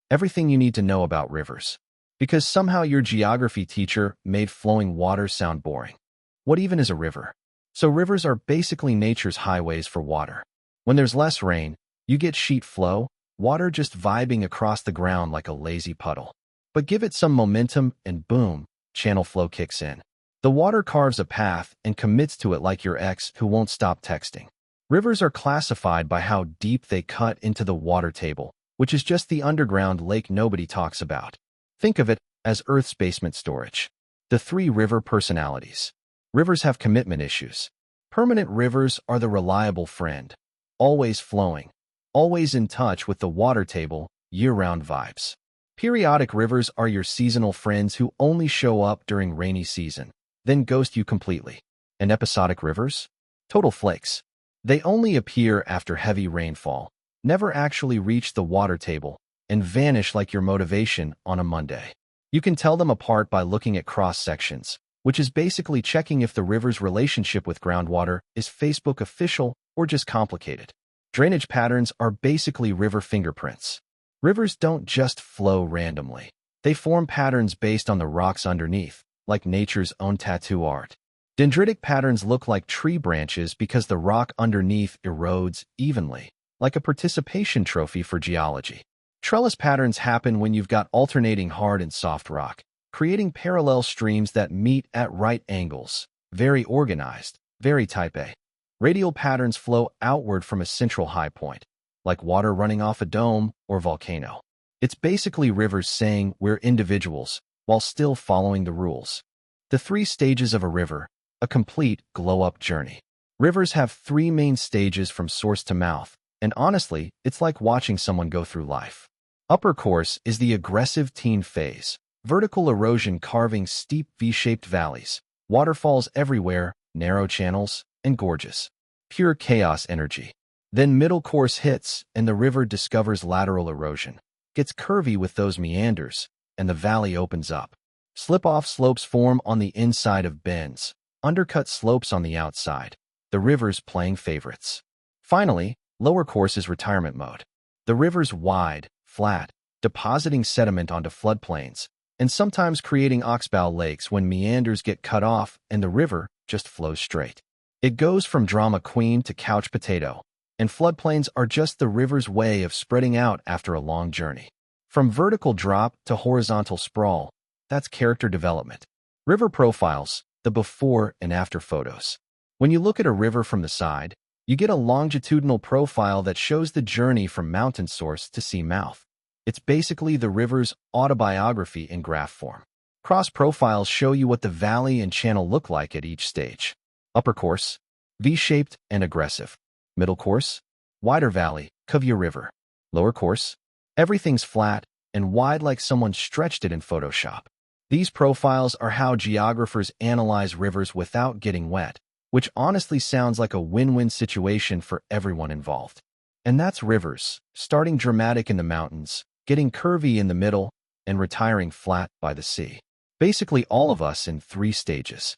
Everything you need to know about rivers. Because somehow your geography teacher made flowing water sound boring. What even is a river? So rivers are basically nature's highways for water. When there's less rain, you get sheet flow, water just vibing across the ground like a lazy puddle. But give it some momentum and boom, channel flow kicks in. The water carves a path and commits to it like your ex who won't stop texting. Rivers are classified by how deep they cut into the water table, which is just the underground lake nobody talks about. Think of it as Earth's basement storage. The three river personalities. Rivers have commitment issues. Permanent rivers are the reliable friend, always flowing, always in touch with the water table, year-round vibes. Periodic rivers are your seasonal friends who only show up during rainy season, then ghost you completely. And episodic rivers? Total flakes. They only appear after heavy rainfall, never actually reach the water table, and vanish like your motivation on a Monday. You can tell them apart by looking at cross-sections, which is basically checking if the river's relationship with groundwater is Facebook official or just complicated. Drainage patterns are basically river fingerprints. Rivers don't just flow randomly. They form patterns based on the rocks underneath, like nature's own tattoo art. Dendritic patterns look like tree branches because the rock underneath erodes evenly, like a participation trophy for geology. Trellis patterns happen when you've got alternating hard and soft rock, creating parallel streams that meet at right angles. Very organized, very type A. Radial patterns flow outward from a central high point, like water running off a dome or volcano. It's basically rivers saying we're individuals while still following the rules. The 3 stages of a river, a complete glow-up journey. Rivers have 3 main stages from source to mouth, and honestly, it's like watching someone go through life. Upper course is the aggressive teen phase, vertical erosion carving steep V-shaped valleys, waterfalls everywhere, narrow channels, and gorges. Pure chaos energy. Then middle course hits, and the river discovers lateral erosion, gets curvy with those meanders, and the valley opens up. Slip-off slopes form on the inside of bends, undercut slopes on the outside. The river's playing favorites. Finally, lower course is retirement mode. The river's wide, flat, depositing sediment onto floodplains, and sometimes creating oxbow lakes when meanders get cut off and the river just flows straight. It goes from drama queen to couch potato, and floodplains are just the river's way of spreading out after a long journey. From vertical drop to horizontal sprawl, that's character development. River profiles, the before and after photos. When you look at a river from the side, you get a longitudinal profile that shows the journey from mountain source to sea mouth. It's basically the river's autobiography in graph form. Cross profiles show you what the valley and channel look like at each stage. Upper course, V-shaped and aggressive. Middle course, wider valley, Kavya River. Lower course, everything's flat and wide like someone stretched it in Photoshop. These profiles are how geographers analyze rivers without getting wet, which honestly sounds like a win-win situation for everyone involved. And that's rivers, starting dramatic in the mountains, getting curvy in the middle, and retiring flat by the sea. Basically all of us in 3 stages.